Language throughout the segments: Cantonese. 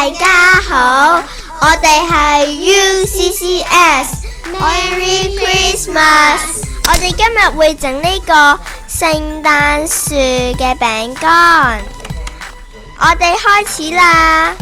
大家好，我哋係 UCCS。Merry Christmas！ 我哋今日會整呢個聖誕樹嘅餅乾，我哋開始啦！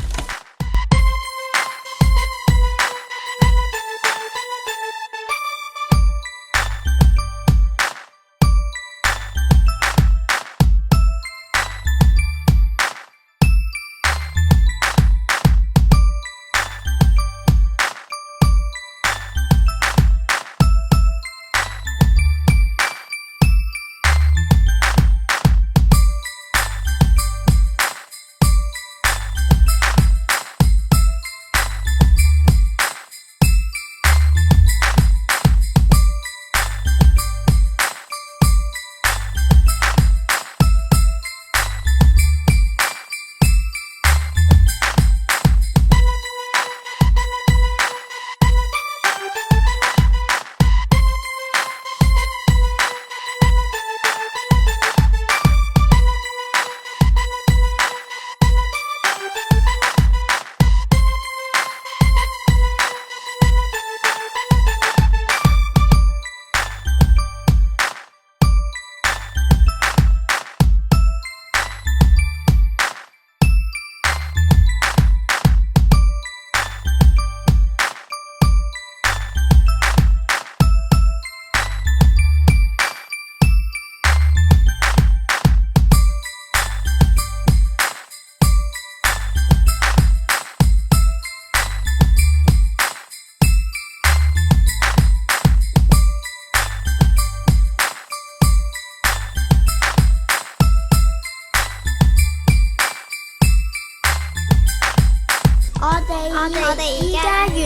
我哋依家完成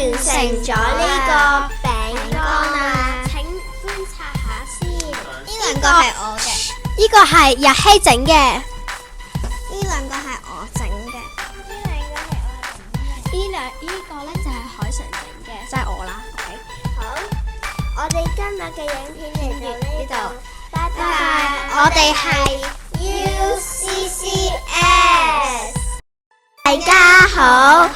咗呢個餅乾啦，請觀察下先。呢兩個係我嘅，呢個係日希整嘅，呢兩個係我整嘅，呢個咧就係海豚整嘅，即係我啦。OK， 好，我哋今日嘅影片嚟到呢度，拜拜。我哋係 UCCS， 大家好。